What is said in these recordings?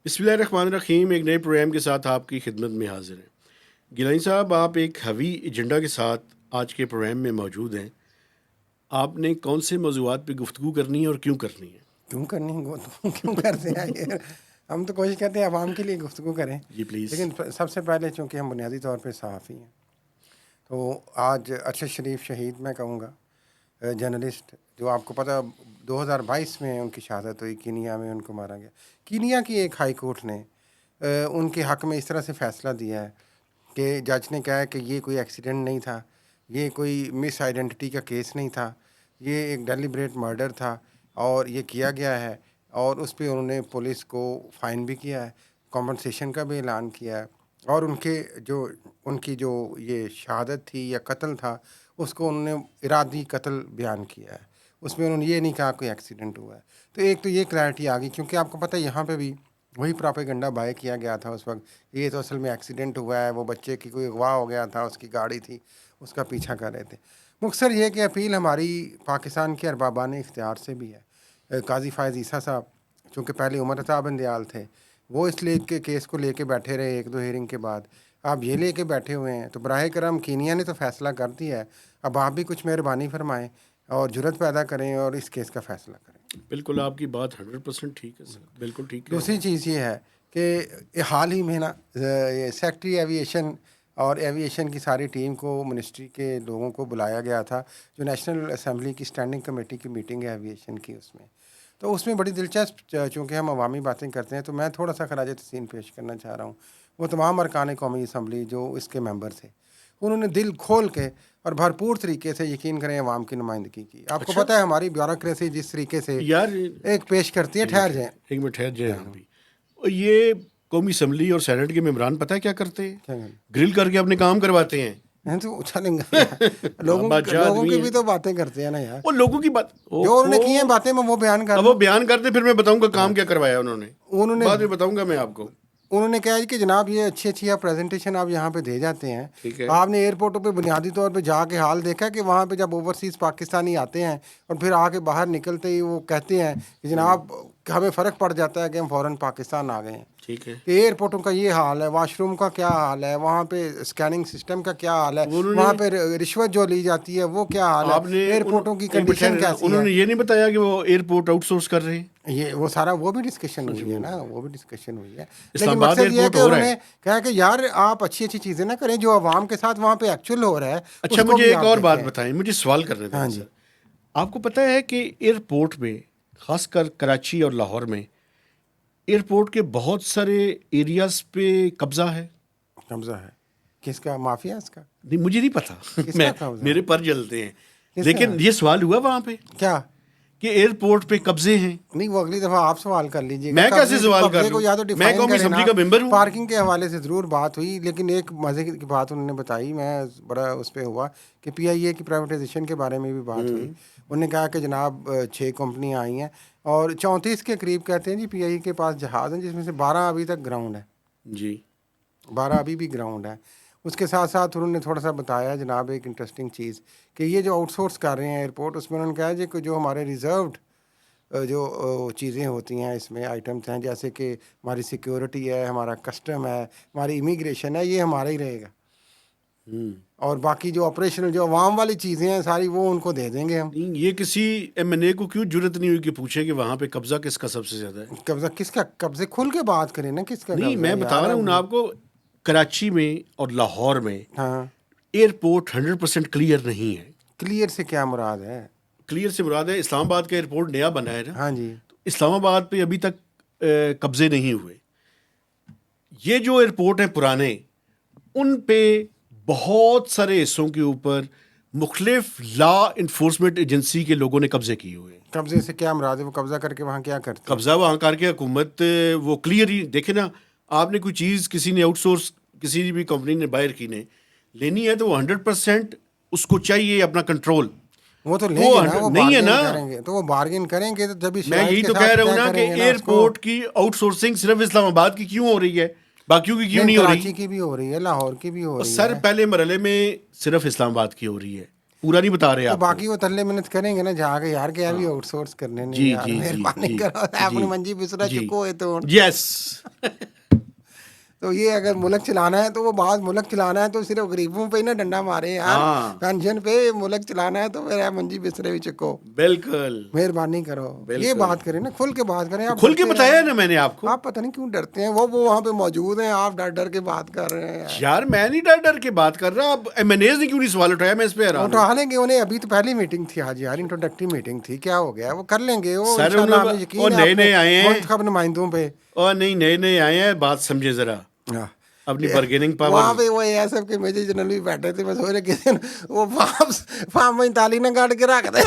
بسم اللہ الرحمن الرحیم. ایک نئے پروگرام کے ساتھ آپ کی خدمت میں حاضر ہیں. گیلانی صاحب، آپ ایک ہیوی ایجنڈا کے ساتھ آج کے پروگرام میں موجود ہیں. آپ نے کون سے موضوعات پہ گفتگو کرنی ہے اور کیوں کرنی ہے؟ کیوں کرنی ہے کیوں کرتے ہیں یہ؟ ہم تو کوشش کرتے ہیں عوام کے لیے گفتگو کریں. جی پلیز. لیکن سب سے پہلے چونکہ ہم بنیادی طور پہ صحافی ہیں، تو آج ارشد شریف شہید میں کہوں گا جرنلسٹ، جو آپ کو پتہ 2022 میں ان کی شہادت ہوئی، کینیا میں ان کو مارا گیا. کینیا کی ایک ہائی کورٹ نے ان کے حق میں اس طرح سے فیصلہ دیا ہے کہ جج نے کہا ہے کہ یہ کوئی ایکسیڈنٹ نہیں تھا، یہ کوئی مس آئیڈینٹی کا کیس نہیں تھا، یہ ایک ڈیلیبریٹ مرڈر تھا اور یہ کیا گیا ہے. اور اس پہ انہوں نے پولیس کو فائن بھی کیا ہے، کمپنسیشن کا بھی اعلان کیا ہے، اور ان کی جو یہ شہادت تھی یا قتل تھا اس کو انہوں نے ارادی قتل بیان کیا ہے. اس میں انہوں نے یہ نہیں کہا کوئی ایکسیڈنٹ ہوا ہے. تو ایک تو یہ کلیئرٹی آ گئی، کیونکہ آپ کو پتہ ہے یہاں پہ بھی وہی پراپیگنڈا بائے کیا گیا تھا اس وقت، یہ تو اصل میں ایکسیڈنٹ ہوا ہے، وہ بچے کی کوئی اغوا ہو گیا تھا، اس کی گاڑی تھی، اس کا پیچھا کر رہے تھے. مختصر یہ کہ اپیل ہماری پاکستان کے اربابان اختیار سے بھی ہے. قاضی فائز عیسیٰ صاحب چونکہ پہلے عمر صاحب اندیال تھے، وہ اس لیے کے کیس کو لے کے بیٹھے رہے، ایک دو ہیئرنگ کے بعد آپ یہ لے کے بیٹھے ہوئے ہیں. تو براہ کرم کینیا نے تو فیصلہ کر دیا ہے، اب آپ بھی کچھ مہربانی فرمائیں اور جرت پیدا کریں اور اس کیس کا فیصلہ کریں. بالکل آپ کی بات 100% ٹھیک ہے سر، بالکل ٹھیک ہے. دوسری چیز یہ ہے کہ حال ہی میں نا سیکٹری ایویشن اور ایویشن کی ساری ٹیم کو منسٹری کے لوگوں کو بلایا گیا تھا، جو نیشنل اسمبلی کی اسٹینڈنگ کمیٹی کی میٹنگ ہے ایویشن کی. اس میں بڑی دلچسپ، چونکہ ہم عوامی باتیں کرتے ہیں تو میں تھوڑا سا خراج تحسین پیش کرنا چاہ رہا ہوں. وہ تمام ارکان قومی اسمبلی جو اس کے ممبر تھے، انہوں نے دل کھول کے اور بھرپور طریقے سے یقین کریں عوام کی نمائندگی کی. آپ کو پتہ ہے ہماری بیوروکریسی جس طریقے سے یار ایک پیش کرتی ہے، ٹھہر جائیں ایک منٹ ٹھہر جائیں ابھی. یہ قومی اسمبلی اور سینٹ کے ممبران پتہ ہے کیا کرتے ہیں؟ گرل کر کے اپنے کام کرواتے ہیں. تو چلیں گے لوگوں کی بھی تو باتیں کرتے ہیں نا یار، وہ لوگوں کی بات جو انہوں نے کی ہیں باتیں میں وہ بیان کر وہ بیان کرتے، پھر میں بتاؤں گا کام کیا کروایا انہوں نے بعد میں بتاؤں گا میں آپ کو. انہوں نے کہا کہ جناب یہ اچھی آپ پریزنٹیشن آپ یہاں پہ دے جاتے ہیں. ٹھیک ہے. آپ نے ایئرپورٹوں پہ بنیادی طور پہ جا کے حال دیکھا کہ وہاں پہ جب اوورسیز پاکستانی آتے ہیں اور پھر آ کے باہر نکلتے ہی وہ کہتے ہیں کہ جناب ہمیں فرق پڑ جاتا ہے کہ ہم فوراً پاکستان آ گئے ہیں. ٹھیک ہے. کہ ایئرپورٹوں کا یہ حال ہے، واش روم کا کیا حال ہے، وہاں پہ اسکیننگ سسٹم کا کیا حال ہے، وہاں پہ رشوت جو لی جاتی ہے وہ کیا حال ہے، ایئرپورٹوں کی کنڈیشن کیسی ہے. انہوں نے یہ نہیں بتایا کہ وہ ایئرپورٹ آؤٹ سورس کر رہے ہیں. یہ وہ سارا وہ بھی ڈسکشن ہوئی ہے نا، وہ بھی ڈسکشن ہوئی ہے. اسلام لیکن آباد مقصد یہ ہے ایئرپورٹ کہ ہو انہوں رہا ہے. نے کہا کہ یار آپ اچھی چیزیں نہ کریں جو عوام کے ساتھ وہاں پہ ایکچوئل ہو رہا ہے. اچھا مجھے ایک اور بات بتائیں، مجھے سوال کرنے دیں سر. آپ کو پتہ ہے کہ ایئرپورٹ میں خاص کر کراچی اور لاہور میں ایئرپورٹ کے بہت سارے ایریاز پہ قبضہ ہے. کس کا؟ مافیا اس کا؟ نہیں مجھے نہیں پتا، میرے پر جلتے ہیں. لیکن یہ سوال ہوا وہاں پہ کیا کہ ایئرپورٹ پہ قبضے ہیں. نہیں وہ اگلی دفعہ آپ سوال کر لیجیے. میں کیسے سوال کر لوں؟ میں قومی اسمبلی کا ممبر ہوں. پارکنگ کے حوالے سے ضرور بات ہوئی، لیکن ایک مزے کی بات انہوں نے بتائی، میں بڑا اس پہ ہوا کہ پی آئی اے کی پرائیویٹائزیشن کے بارے میں بھی بات ہوئی. انہوں نے کہا کہ جناب 6 کمپنیاں آئی ہیں اور 34 کے قریب کہتے ہیں جی پی آئی اے کے پاس جہاز ہیں، جس میں سے 12 ابھی تک گراؤنڈ ہے. جی 12 ابھی بھی گراؤنڈ ہے. اس کے ساتھ ساتھ انہوں نے تھوڑا سا بتایا جناب ایک انٹرسٹنگ چیز کہ یہ جو آؤٹ سورس کر رہے ہیں ایئرپورٹ، اس میں انہوں نے کہا جی کہ جو ہمارے ریزروڈ جو چیزیں ہوتی ہیں اس میں آئٹمس ہیں، جیسے کہ ہماری سیکیورٹی ہے، ہمارا کسٹم ہے، ہماری امیگریشن ہے، یہ ہمارا ہی رہے گا. اور باقی جو آپریشنل جو عوام والی چیزیں ہیں ساری وہ ان کو دے دیں گے ہم. یہ کسی ایم این اے کو کیوں جرت نہیں ہوئی کہ پوچھے کہ وہاں پہ قبضہ کس کا سب سے زیادہ ہے؟ قبضہ کس کا؟ قبضے کھل کے بات کریں نا، کس کا؟ نہیں میں بتا رہا ہوں آپ کو، کراچی میں اور لاہور میں ایئرپورٹ 100% کلیئر نہیں ہے. کلیئر سے کیا مراد ہے؟ کلیئر سے مراد ہے اسلام آباد کا ایئرپورٹ نیا بنا ہے نا. ہاں جی. اسلام آباد پہ ابھی تک قبضے نہیں ہوئے. یہ جو ایئرپورٹ ہیں پرانے، ان پہ بہت سارے حصوں کے اوپر مختلف لا انفورسمنٹ ایجنسی کے لوگوں نے قبضے کیے ہوئے ہیں. قبضے سے کیا مراد ہے؟ وہ قبضہ کر کے وہاں کیا کرتے ہیں؟ قبضہ وہاں کر کے حکومت وہ کلیئر ہی دیکھے نا. آپ نے کوئی چیز کسی نے آؤٹ سورس کسی بھی کمپنی نے باہر کی نے لینی ہے تو وہ 100% اس کو چاہیے اپنا کنٹرول. وہ تو لیں گے نا، وہ نہیں ہے نا، کریں گے تو وہ بارگین کریں گے. تو جب میں یہی تو کہہ رہا ہوں نا کہ ایئرپورٹ کی آؤٹ سورسنگ صرف اسلام آباد کی کیوں ہو رہی ہے، باقیوں کی کیوں نہیں ہو رہی؟ کراچی کی بھی ہو رہی ہے، لاہور کی بھی ہو رہی ہے. سر پہلے مرحلے میں صرف اسلام آباد کی ہو رہی ہے. پورا نہیں بتا رہے تو آپ. باقی وہ تلے محنت کریں گے نا جا کے یار کہ ابھی آؤٹ سورس کرنے نہیں یار مہربانی کرو اپنی منجی بسرا چکو ہے تو. یس. تو یہ اگر ملک چلانا ہے تو وہ بعض ملک چلانا ہے تو صرف غریبوں پہ ہی نا ڈنڈا مارے یار, پینشن پہ ملک چلانا ہے تو پھر منجی بسترے بھی چکو, بالکل مہربانی کرو. یہ بات کریں نا, کھل کے بات کریں. آپ کھل کے بتایا نا میں نے آپ کو. آپ پتہ نہیں کیوں ڈرتے ہیں, وہ وہاں پہ موجود ہیں, آپ ڈر ڈر کے بات کر رہے ہیں یار. میں نہیں ڈر ڈر کے بات کر رہا. اب MNAs نے کیوں نہیں سوال اٹھایا, میں اس پہ حیران ہوں. اٹھا لیں گے انہیں, ابھی تو پہلی میٹنگ تھی آج یار, انٹروڈکٹری میٹنگ تھی, کیا ہو گیا, وہ کر لیں گے وہ انشاءاللہ, ہمیں یقین ہے نئے آئے ہیں منتخب نمائندوں پہ. اور نہیں نئے آئے ہیں, بات سمجھے ذرا اپنی بارگیننگ پاور. وہاں پہ وہ ایس ایف کے میجر جنرل بھی بیٹھے تھے, میں سوچ رہے کسی وہ فارم میں تالی نہ کاٹ کے رکھ دے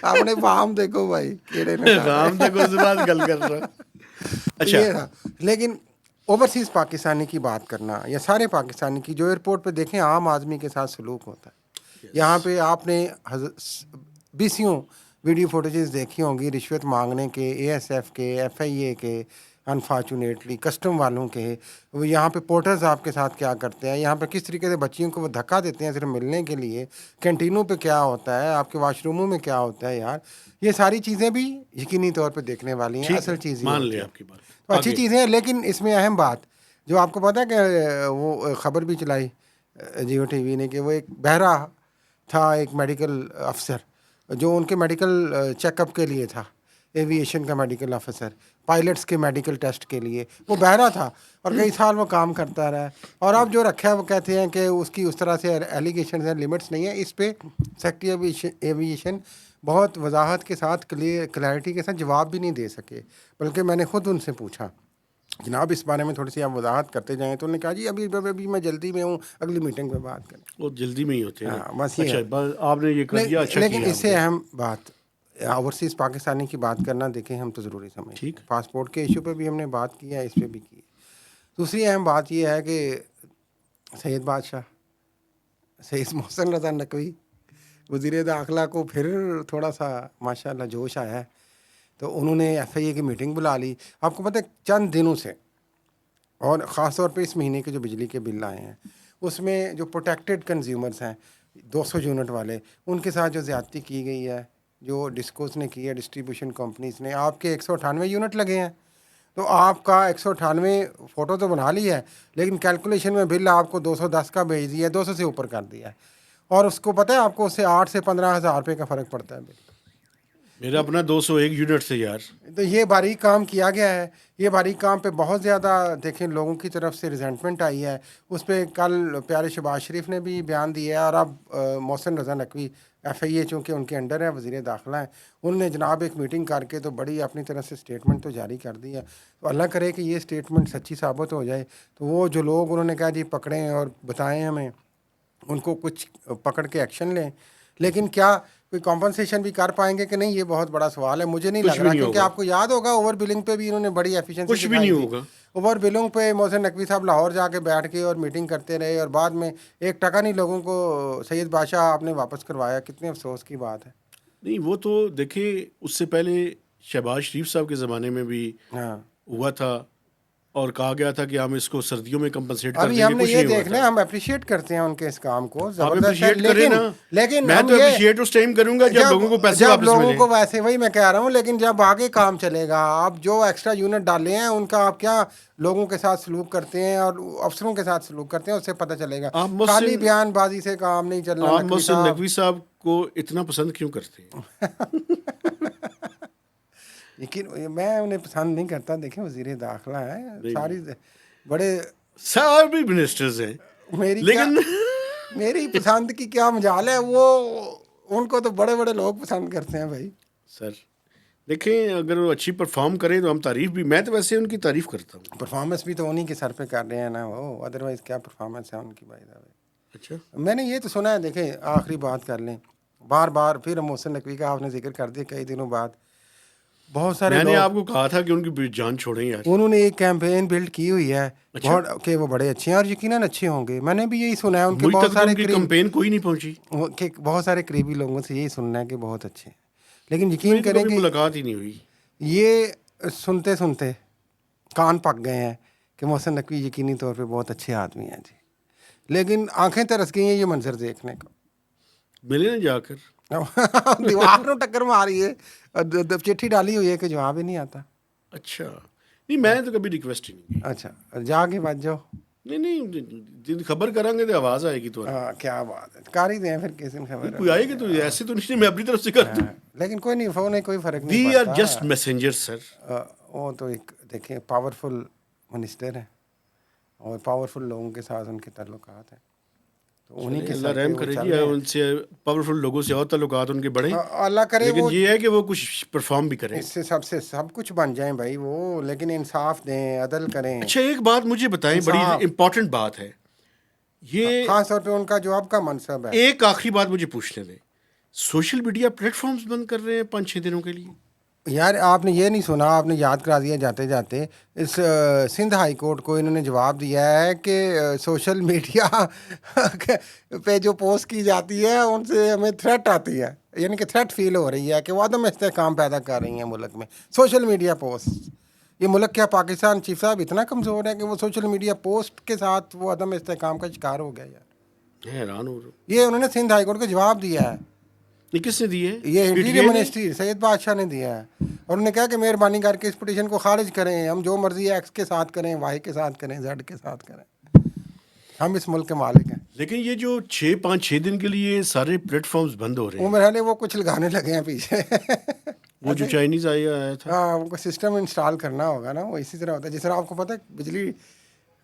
اپنے فارم دیکھو بھائی کیڑے فارم دیکھو, اس بات گل کر رہا. اچھا لیکن اوورسیز پاکستانی کی بات کرنا یا سارے پاکستانی کی, جو ایئرپورٹ پہ دیکھیں عام آدمی کے ساتھ سلوک ہوتا ہے. یہاں پہ آپ نے بیسیوں ویڈیو فوٹیجز دیکھی ہوں گی رشوت مانگنے کے, ASF کے, FIA کے, انفارچونیٹلی کسٹم والوں کے. وہ یہاں پہ پورٹرز آپ کے ساتھ کیا کرتے ہیں, یہاں پہ کس طریقے سے بچیوں کو وہ دھکا دیتے ہیں صرف ملنے کے لیے, کینٹینوں پہ کیا ہوتا ہے, آپ کے واش روموں میں کیا ہوتا ہے یار. یہ ساری چیزیں بھی یقینی طور پہ دیکھنے والی ہیں. اصل چیز مان لیں آپ کی بات, تو اچھی چیزیں ہیں, لیکن اس میں اہم بات جو آپ کو پتا ہے کہ وہ خبر بھی چلائی جیو ٹی وی نے کہ وہ ایک بہرا تھا, ایک میڈیکل افسر جو ان کے میڈیکل چیک اپ کے لیے تھا, ایویشن کا میڈیکل افسر, پائلٹس کے میڈیکل ٹیسٹ کے لیے وہ بہرا تھا, اور کئی سال وہ کام کرتا رہا. اور اب جو رکھا ہے وہ کہتے ہیں کہ اس کی اس طرح سے ایلیگیشنز ہیں, لمٹس نہیں ہیں. اس پہ سیکٹری ایویشن بہت وضاحت کے ساتھ کلیئرٹی کے ساتھ جواب بھی نہیں دے سکے, بلکہ میں نے خود ان سے پوچھا جناب اس بارے میں تھوڑی سی آپ وضاحت کرتے جائیں, تو انہوں نے کہا جی ابھی میں جلدی میں ہوں, اگلی میٹنگ پہ بات کریں. وہ جلدی میں ہی ہوتے ہیں. بس یہ آپ نے یہ کر دیا, اچھا. لیکن اس سے اہم بات اوورسیز پاکستانی کی بات کرنا دیکھیں ہم تو ضروری سمجھتے ہیں. پاسپورٹ کے ایشو پہ بھی ہم نے بات کی ہے, اس پہ بھی کی. دوسری اہم بات یہ ہے کہ سید بادشاہ, سید محسن رضا نقوی وزیر داخلہ کو پھر تھوڑا سا ماشاء اللہ جوش آیا ہے, تو انہوں نے FIA کی میٹنگ بلا لی. آپ کو پتہ ہے چند دنوں سے, اور خاص طور پہ اس مہینے کے جو بجلی کے بل آئے ہیں اس میں جو پروٹیکٹڈ کنزیومرز ہیں 200 یونٹ والے, ان کے ساتھ جو زیادتی کی گئی ہے, جو ڈسکوز نے کی ہے, ڈسٹریبیوشن کمپنیز نے, آپ کے 198 یونٹ لگے ہیں. تو آپ کا 198 فوٹو تو بنا لی ہے, لیکن کیلکولیشن میں بل آپ کو 210 کا بھیج دیا ہے, 200 سے اوپر کر دیا ہے. اور اس کو پتہ ہے آپ کو اس سے 8 سے 15 ہزار روپے کا فرق پڑتا ہے بل. میرا اپنا 201 یونٹ سے یار. تو یہ باریک کام کیا گیا ہے. یہ باریک کام پہ بہت زیادہ دیکھیں لوگوں کی طرف سے ریزنٹمنٹ آئی ہے. اس پہ کل پیارے شہباز شریف نے بھی بیان دیا ہے, اور اب محسن رضا نقوی FIA چونکہ ان کے انڈر ہے, وزیر داخلہ ہیں, انہوں نے جناب ایک میٹنگ کر کے تو بڑی اپنی طرف سے اسٹیٹمنٹ تو جاری کر دی ہے. تو اللہ کرے کہ یہ اسٹیٹمنٹ سچی ثابت ہو جائے, تو وہ جو لوگ انہوں نے کہا جی پکڑیں اور بتائیں ہمیں, ان کو کچھ پکڑ کے ایکشن لیں. لیکن کیا کوئی کمپنسیشن بھی کر پائیں گے کہ نہیں, یہ بہت بڑا سوال ہے. مجھے نہیں لگ رہا, کیونکہ آپ کو یاد ہوگا اوور بلنگ پہ بھی انہوں نے بڑی ایفیشنسی کچھ بھی نہیں ہوگا. اوور بلنگ پہ محسن نقوی صاحب لاہور جا کے بیٹھ کے اور میٹنگ کرتے رہے, اور بعد میں 1 ٹکا نہیں لوگوں کو سید بادشاہ آپ نے واپس کروایا. کتنے افسوس کی بات ہے. نہیں وہ تو دیکھیں, اس سے پہلے شہباز شریف صاحب کے زمانے میں بھی ہوا تھا, اور کہا گیا تھا کہ ہم اس کو سردیوں میں کمپنسیٹ کر دیں گے. ابھی ہم نے یہ دیکھنا ہے, ہم اپریشیٹ کرتے ہیں ان کے اس کام کو, زبردست ہے, لیکن میں تو اپریشیٹ اس ٹائم کروں گا جب لوگوں کو پیسے واپس ملیں. لوگوں کو ویسے وہی میں کہہ رہا ہوں, لیکن جب آگے کام چلے گا, آپ جو ایکسٹرا یونٹ ڈالے ہیں ان کا آپ کیا لوگوں کے ساتھ سلوک کرتے ہیں اور افسروں کے ساتھ سلوک کرتے ہیں, اس سے پتہ چلے گا. خالی بیان بازی سے کام نہیں چلنا. آپ محسن نقوی صاحب کو اتنا پسند کیوں کرتے ہیں؟ لیکن میں انہیں پسند نہیں کرتا. دیکھیں وزیر داخلہ ہیں, ساری بڑے سارے منسٹرز ہیں, لیکن میری پسند کی کیا مجال ہے, وہ ان کو تو بڑے بڑے لوگ پسند کرتے ہیں بھائی. سر دیکھیں, اگر وہ اچھی پرفارم کریں تو ہم تعریف بھی, میں تو ویسے ان کی تعریف کرتا ہوں. پرفارمنس بھی تو انہیں کے سر پہ کر رہے ہیں نا وہ, ادروائز کیا پرفارمنس ہے ان کی بھائی. اچھا میں نے یہ تو سنا ہے. دیکھیں آخری بات کر لیں, بار بار پھر محسن نقوی کا آپ نے ذکر کر دیا کئی دنوں بعد. بہت سارے میں نے آپ کو کہا تھا کہ ان کی جان چھوڑیں یار. انہوں نے ایک کیمپین بلڈ کی ہوئی ہے بہت, کہ وہ بڑے اچھے ہیں اور یقیناً اچھے ہوں گے. میں نے بھی یہی سنا ہے, ان کے بہت سارے کیمپین کوئی نہیں پہنچی, بہت سارے قریبی لوگوں سے یہی سننا ہے کہ بہت اچھے ہیں. لیکن یقین کریں کہ ملاقات ہی نہیں ہوئی. یہ سنتے سنتے کان پک گئے ہیں کہ محسن نقوی یقینی طور پہ بہت اچھے آدمی ہیں جی. لیکن آنکھیں ترس گئی ہیں یہ منظر دیکھنے کو. ملے نا جا کر. دیوار کو ٹکر ماری ہے, چٹھی ڈالی ہوئی ہے کہ جواب ہی نہیں آتا. اچھا نہیں, میں تو کبھی ریکویسٹ ہی نہیں کی. اچھا جا کے بچ جاؤ. نہیں, خبر کریں گے تو آواز آئے گی. تو ہاں کیا بات ہے, کر ہی دیں پھر کسی نے خبر. کوئی آئے گی تو ایسے تو نہیں, میں اپنی طرف سے کر دوں. لیکن کوئی نہیں, فون ہے, کوئی فرق نہیں وی پڑتا. آر جسٹ میسنجر سر. وہ تو ایک دیکھیں پاورفل منسٹر ہے اور پاورفل لوگوں کے ساتھ ان کے تعلقات ہیں, تو انہیں کے اللہ ساتھ رحم کرے جی, ان سے پاورفل لوگوں سے اور تعلقات ان کے بڑھیں. اللہ کرے لیکن وہ یہ ہے کہ وہ کچھ پرفارم بھی کریں. اس سے سب کچھ بن جائیں بھائی وہ, لیکن انصاف دیں, عدل کریں. اچھا ایک بات مجھے بتائیں, بڑی امپورٹنٹ بات ہے یہ, خاص طور پہ ان کا جو اب کا منصب ہے. ایک آخری بات مجھے پوچھنے دیں, سوشل میڈیا پلیٹ فارمز بند کر رہے ہیں 5-6 دنوں کے لیے. یار آپ نے یہ نہیں سنا, آپ نے یاد کرا دیا جاتے جاتے. اس سندھ ہائی کورٹ کو انہوں نے جواب دیا ہے کہ سوشل میڈیا پہ جو پوسٹ کی جاتی ہے ان سے ہمیں تھریٹ آتی ہے, یعنی کہ تھریٹ فیل ہو رہی ہے کہ وہ عدم استحکام پیدا کر رہی ہیں ملک میں سوشل میڈیا پوسٹ. یہ ملک کیا پاکستان چیف صاحب اتنا کمزور ہے کہ وہ سوشل میڈیا پوسٹ کے ساتھ وہ عدم استحکام کا شکار ہو گیا یار. حیران ہو رہا. یہ انہوں نے سندھ ہائی کورٹ کو جواب دیا ہے. یہ کس نے دی ہے؟ یہ انٹیریئر منسٹری سید بادشاہ نے دیا ہے, اور انہوں نے کہا کہ مہربانی کر کے اس پٹیشن کو خارج کریں, ہم جو مرضی ہے ایکس کے ساتھ کریں, وائی کے ساتھ کریں, زیڈ کے ساتھ کریں, ہم اس ملک کے مالک ہیں. لیکن یہ جو 5-6 دن کے لیے سارے پلیٹ فارمز بند ہو رہے ہیں, عمر ہے وہ کچھ لگانے لگے ہیں پیچھے. وہ جو چائنیز آیا تھا, ہاں ان کو سسٹم انسٹال کرنا ہوگا نا, وہ اسی طرح ہوتا ہے جس طرح آپ کو پتہ ہے بجلی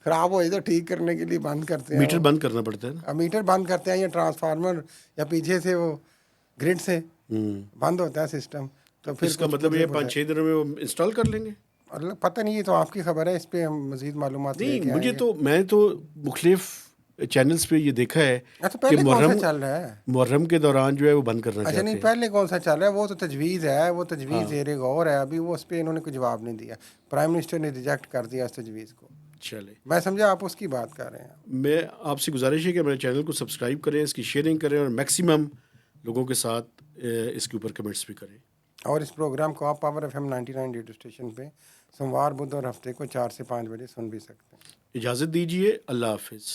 خراب ہو جائے تو ٹھیک کرنے کے لیے بند کرتے ہیں, میٹر بند کرنا پڑتا ہے نا. میٹر بند کرتے ہیں یا ٹرانسفارمر یا پیچھے سے وہ گرڈ سے بند ہوتا ہے سسٹم. تو پھر اس کا مطلب یہ 5-6 دنوں میں وہ انسٹال کر لیں گے. پتہ نہیں, یہ تو آپ کی خبر ہے, اس پہ ہم مزید معلومات لے کے نہیں, میں تو مختلف چینلز پہ یہ دیکھا ہے کہ محرم کے دوران جو ہے وہ بند کرنا چاہتے ہیں. نہیں پہلے کون سا چل رہا ہے, وہ تو تجویز ہے, وہ تجویز زیر غور ہے, ابھی وہ اس پہ انہوں نے کوئی جواب نہیں دیا. پرائم منسٹر نے ریجیکٹ کر دیا اس تجویز کو. چلے, میں سمجھا آپ اس کی بات کر رہے ہیں. میں آپ سے گزارش ہے کہ میرے چینل کو سبسکرائب کریں, اس کی شیئرنگ کریں, اور میکسیمم لوگوں کے ساتھ اس کے اوپر کمنٹس بھی کریں. اور اس پروگرام کو آپ پاور FM 99 ریڈیو اسٹیشن پہ سوموار, بدھ اور ہفتے کو 4 سے 5 بجے سن بھی سکتے ہیں. اجازت دیجیے, اللہ حافظ.